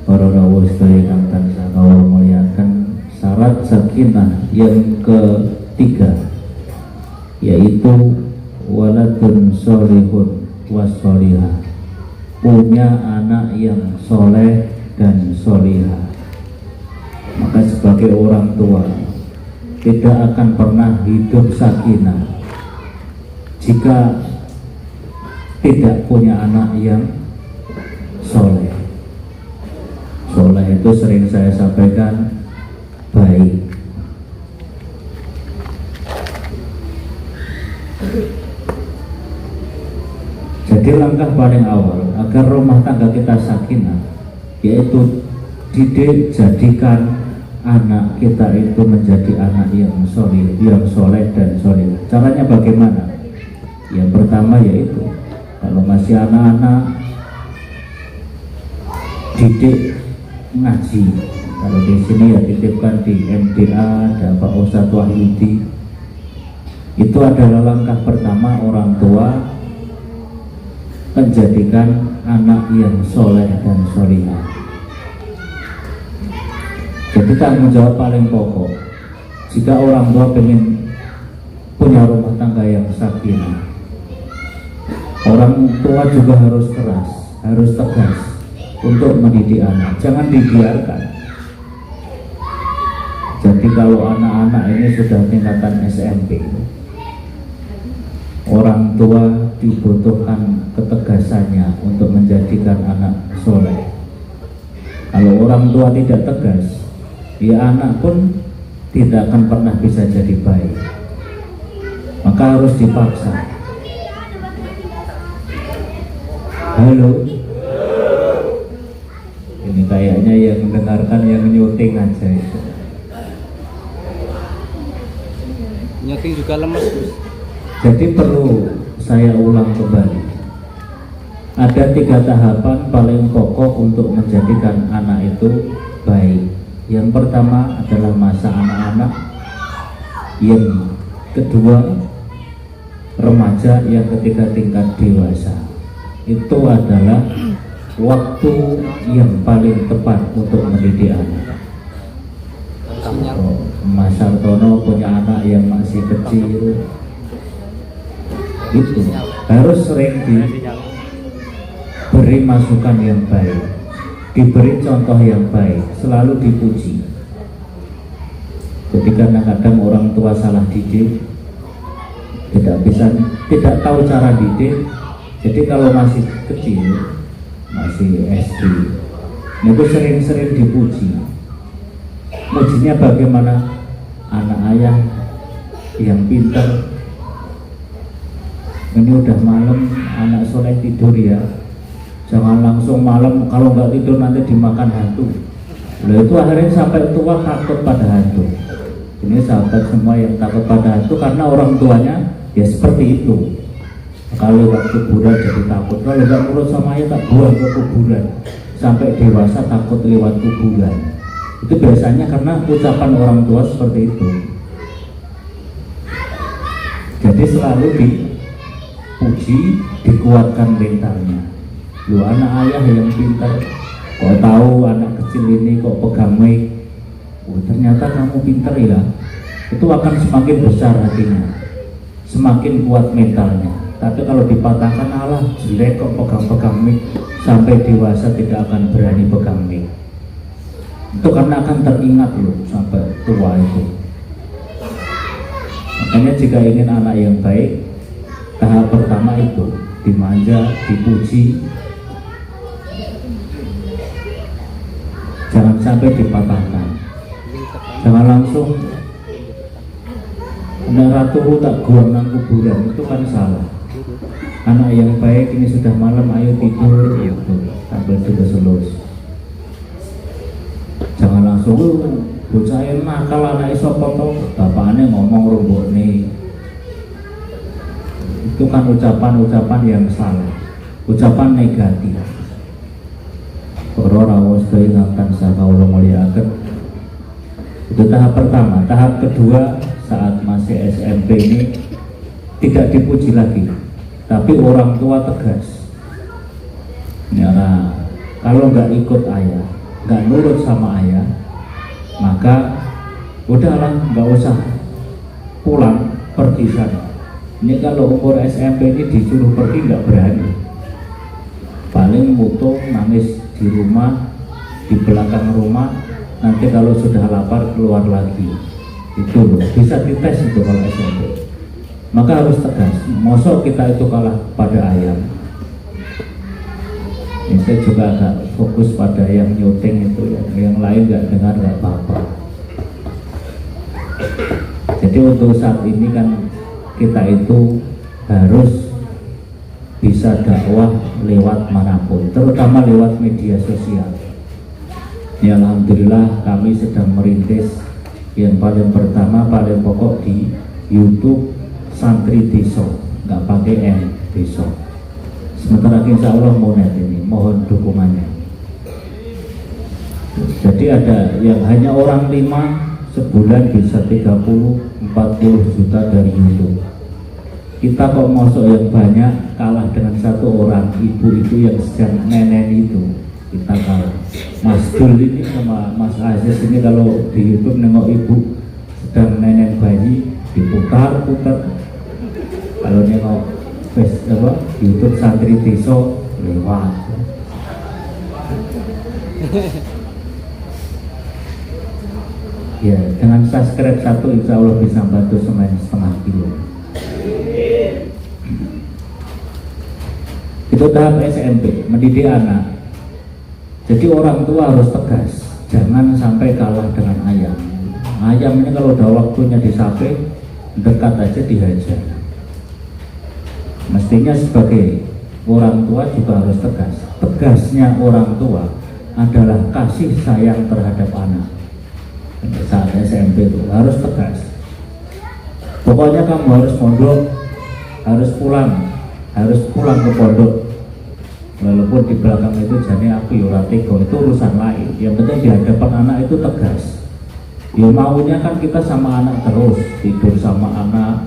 para rawuh sedaya kang tansah kawula muliakan, syarat sakinah yang ketiga yaitu waladun sholihun washolihah, punya anak yang soleh dan solihah. Maka sebagai orang tua tidak akan pernah hidup sakinah jika tidak punya anak yang soleh. Soleh itu sering saya sampaikan baik. Jadi langkah paling awal agar rumah tangga kita sakinah yaitu didik, jadikan anak kita itu menjadi anak yang soleh dan soleh. Caranya bagaimana? Yang pertama yaitu kalau masih anak-anak, didik ngaji. Kalau di sini ya titipkan di MDA, ada Pak Ustadz Wahyudi. Itu adalah langkah pertama orang tua menjadikan anak yang soleh dan solihah. Jadi tanggung jawab paling pokok jika orang tua ingin punya rumah tangga yang sakinah, orang tua juga harus keras, harus tegas untuk mendidik anak, jangan dibiarkan. Jadi kalau anak-anak ini sudah tingkatan SMP, orang tua dibutuhkan ketegasannya untuk menjadikan anak soleh. Kalau orang tua tidak tegas, ya anak pun tidak akan pernah bisa jadi baik. Maka harus dipaksa. Halo. Ini kayaknya yang mendengarkan yang nyuting aja itu. Nyuting juga lemes, Gus. Jadi perlu saya ulang kembali. Ada 3 tahapan paling pokok untuk menjadikan anak itu baik. Yang pertama adalah masa anak-anak, yang kedua remaja, yang ketiga tingkat dewasa. Itu adalah waktu yang paling tepat untuk mendidik anak. Mas Sartono punya anak yang masih kecil, itu harus sering diberi masukan yang baik, diberi contoh yang baik, selalu dipuji. Jadi kadang-kadang orang tua salah didik, tidak tahu cara didik. Jadi kalau masih kecil, masih SD, itu sering-sering dipuji. Mujinya bagaimana? Anak ayah yang pintar, ini udah malam, anak soleh tidur ya, jangan langsung malam, kalau nggak tidur nanti dimakan hantu. Lalu itu akhirnya sampai tua takut pada hantu. Ini sahabat semua yang takut pada hantu karena orang tuanya ya seperti itu. Kalau lewat kuburan jadi takut, kalau nggak nurut sama ayah tak buang ke kuburan. Sampai dewasa takut lewat kuburan. Itu biasanya karena ucapan orang tua seperti itu. Jadi selalu dipuji, dikuatkan mentalnya. Lu anak ayah yang pintar, kok tahu anak kecil ini kok pegang mic, oh ternyata kamu pintar ya. Itu akan semakin besar hatinya, semakin kuat mentalnya. Tapi kalau dipatahkan, Allah jelek kok pegang-pegang mic, sampai dewasa tidak akan berani pegang mic. Itu karena akan teringat loh sampai tua itu. Makanya jika ingin anak yang baik, tahap pertama itu dimanja, dipuji, jangan sampai dipatahkan. Jangan langsung anak ratu tak guang nang kuburan, itu kan salah. Anak yang baik ini sudah malam, ayo tidur, gitu, sambil sudah selesai. Jangan langsung bocah nakal anak sapa to, bapaknya ngomong rumbuk nih. Itu kan ucapan-ucapan yang salah, ucapan negatif. Para rawuh sedaya ingkang tansah kawula mulyakaken. Itu tahap pertama. Tahap kedua, saat masih SMP ini tidak dipuji lagi, tapi orang tua tegas. Nyara Kalau nggak ikut ayah, nggak nurut sama ayah, maka udahlah, nggak usah pulang, pergi sana. Ini kalau umur SMP ini disuruh pergi nggak berani, paling mutung nangis di rumah, di belakang rumah. Nanti kalau sudah lapar keluar lagi. Itu loh, bisa dites itu kalau SMP. Maka harus tegas. Mosok kita itu kalah pada ayam. Ini saya juga agak fokus pada yang nyuting itu ya. Yang lain nggak dengar nggak apa-apa. Jadi untuk saat ini kan kita itu harus bisa dakwah lewat manapun, terutama lewat media sosial. Ya, alhamdulillah kami sedang merintis yang paling pertama, paling pokok di YouTube Santri Deso, nggak pakai N, Deso. Sebentar lagi insya Allah mau net ini, mohon dukungannya. Jadi ada yang hanya orang 5 sebulan bisa 30-40 juta dari YouTube. Kita kok masuk yang banyak kalah dengan satu orang ibu itu yang sedang nenen itu, kita kalah. Mas Dul ini sama Mas Aziz ini kalau di YouTube nengok ibu sedang nenen bayi diputar-putar. Kalau nengok YouTube Santri Deso lewat. Ya, dengan subscribe 1 insya Allah bisa bantu semen setengah kilo. Itu tahap SMP, mendidik anak. Jadi orang tua harus tegas, jangan sampai kalah dengan ayam. Ayam ini kalau udah waktunya disape, dekat aja dihajar. Mestinya sebagai orang tua juga harus tegas. Tegasnya orang tua adalah kasih sayang terhadap anak. Saat SMP itu harus tegas. Pokoknya kamu harus mondok, harus pulang ke pondok. Walaupun di belakang itu jadi aku yuratiko, itu urusan lain. Yang penting di hadapan anak itu tegas. Ya maunya kan kita sama anak terus, tidur sama anak.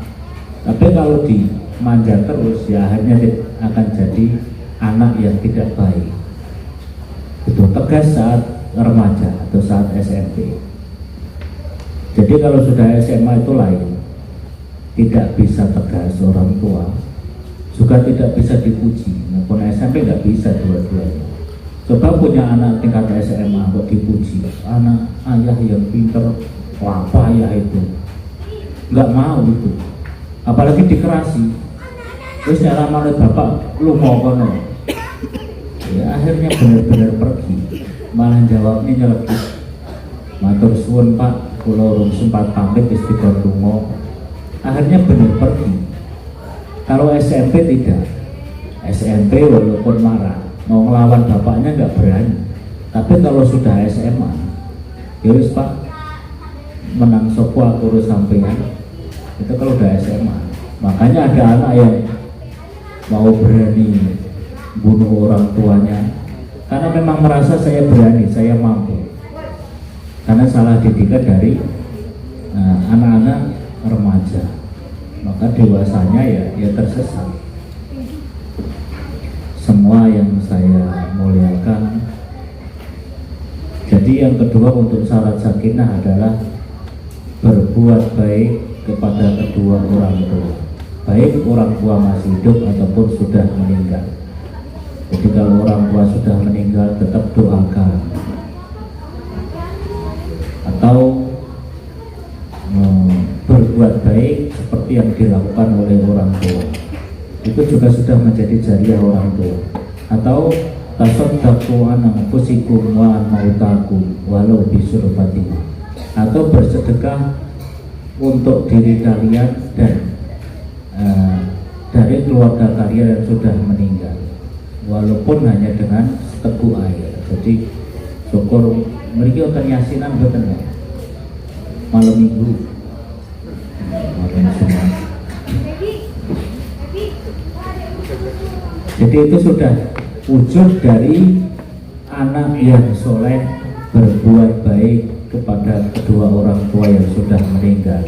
Tapi kalau dimanja terus ya akhirnya akan jadi anak yang tidak baik. Itu tegas saat remaja atau saat SMP. Jadi kalau sudah SMA itu lain, tidak bisa tegas orang tua, juga tidak bisa dipuji. Maupun SMP nggak bisa dua-duanya. Coba punya anak tingkat SMA kok dipuji, anak ayah yang pinter, apa ayah itu, nggak mau itu. Apalagi dikerasi, terus nyara malah bapak, lu mau kono. Ya akhirnya benar-benar pergi, malah jawabnya nyelekit. Matur suwun Pak, kula sempat pamit istiqomah lunga. Akhirnya benar pergi. Kalau SMP tidak. SMP walaupun marah, mau ngelawan bapaknya nggak berani. Tapi kalau sudah SMA, ya wis Pak, menang sopo aku urus sampean. Itu kalau udah SMA. Makanya ada anak yang mau berani bunuh orang tuanya karena memang merasa saya berani, saya mampu. Karena salah didikan dari anak-anak remaja, maka dewasanya ya tersesat. Semua yang saya muliakan. Jadi yang kedua untuk syarat sakinah adalah berbuat baik kepada kedua orang tua, baik orang tua masih hidup ataupun sudah meninggal. Jadi kalau orang tua sudah meninggal tetap doakan, atau berbuat baik seperti yang dilakukan oleh orang tua, itu juga sudah menjadi jariah orang tua. Atau tasaddaqu an anfusikum wa an mautakum walau bisurbatin, atau bersedekah untuk diri kalian dan dari keluarga kalian yang sudah meninggal, walaupun hanya dengan seteguk air. Jadi syukur mereka akan yasinan betul malam minggu, malam Jumat. Jadi itu sudah wujud dari anak yang soleh berbuat baik kepada kedua orang tua yang sudah meninggal.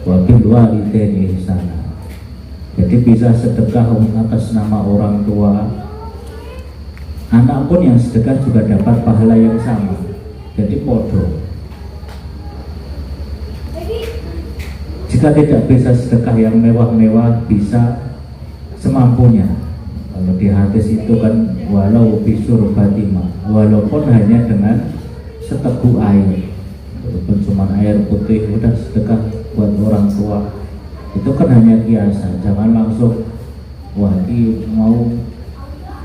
Wa bil walidaini ihsana. Jadi bisa sedekah atas nama orang tua, Anak pun yang sedekah juga dapat pahala yang sama. Jadi podo. Jika tidak bisa sedekah yang mewah-mewah, bisa semampunya. Kalau di hadis itu kan walau bisur batima, walaupun hanya dengan seteguk air, walaupun cuma air putih, udah sedekah buat orang tua. Itu kan hanya biasa. Jangan langsung wah ini mau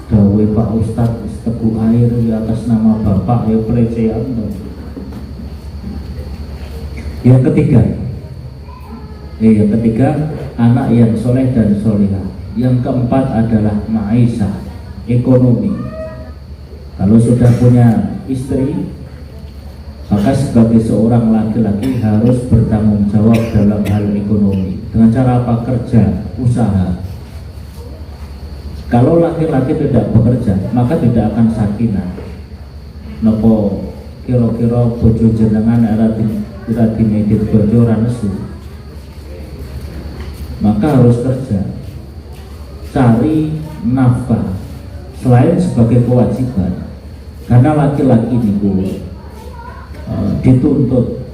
dawe Pak Ustadz seteguk air di atas nama Bapak, ya pelecehan. Yang ketiga anak yang soleh dan solehah. Yang keempat adalah maisha, ekonomi. Kalau sudah punya istri, maka sebagai seorang laki-laki harus bertanggung jawab dalam hal ekonomi. Dengan cara apa? Kerja, usaha. Kalau laki-laki tidak bekerja, maka tidak akan sakinah. Nopo kira-kira bojo jenengan era dimedit bojo ora nesu. Maka harus kerja, cari nafkah selain sebagai kewajiban. Karena laki-laki niku dituntut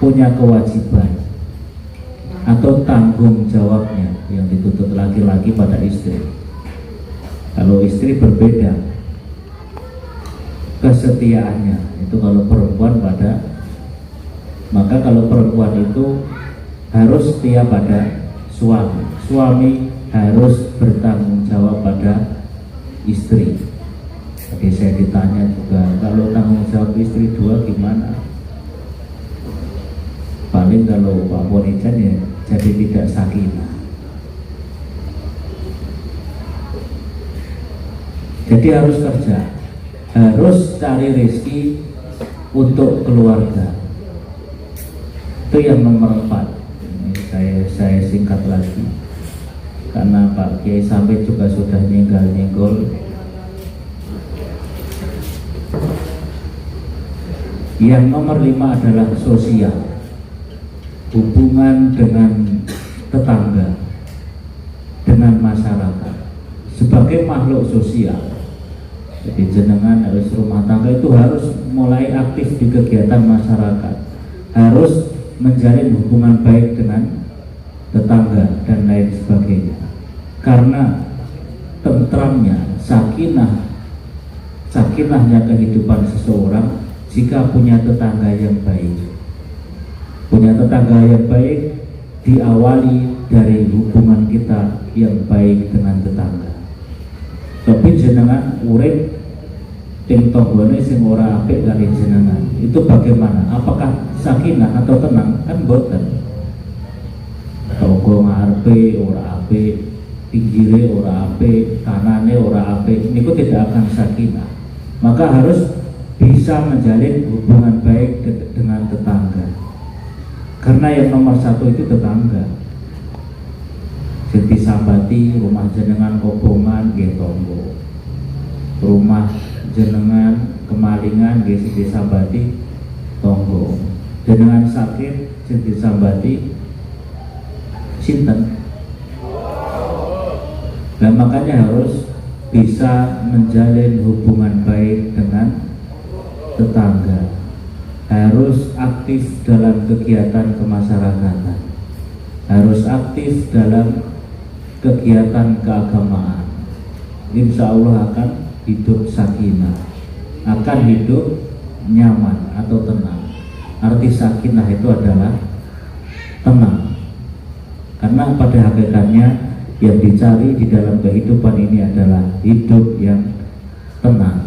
punya kewajiban atau tanggung jawabnya yang dituntut laki-laki pada istri. Kalau istri berbeda kesetiaannya, itu kalau perempuan maka kalau perempuan itu harus setia pada suami harus bertanggung jawab pada istri. Tadi saya ditanya juga, kalau tanggung jawab istri 2 gimana? Paling kalau Pak Ponijan ya jadi tidak sakinah. Jadi harus kerja, harus cari rezeki untuk keluarga. Itu yang nomor 4. Ini saya singkat lagi karena Pak Kiai sampai juga sudah nyenggol. Yang nomor 5 adalah sosial, hubungan dengan tetangga, dengan masyarakat. Sebagai makhluk sosial, jadi jenengan harus rumah tangga itu harus mulai aktif di kegiatan masyarakat, harus menjalin hubungan baik dengan tetangga dan lain sebagainya. Karena tentramnya, sakinahnya kehidupan seseorang jika punya tetangga yang baik. Punya tetangga yang baik diawali dari hubungan kita yang baik dengan tetangga. Tapi jenengan urip ting tonggone sing ora apik kali jenengan, itu bagaimana? Apakah sakinah atau tenang? Kan boten. Tonggo ngarepe ora apik, pinggire ora apik, kanane ora apik, niku tidak akan sakinah. Maka harus bisa menjalin hubungan baik dengan tetangga. Karena yang nomor 1 itu tetangga. Jadi sambati rumah jenengan kobongan nggih tonggo. Rumah jenengan kemalingan nggih disambati tonggo. Jenengan sakit sing disambati sinten. Nah, makanya harus bisa menjalin hubungan baik dengan tetangga, harus aktif dalam kegiatan kemasyarakatan, harus aktif dalam kegiatan keagamaan. Insya Allah akan hidup sakinah, akan hidup nyaman atau tenang. Arti sakinah itu adalah tenang, karena pada hakikatnya yang dicari di dalam kehidupan ini adalah hidup yang tenang.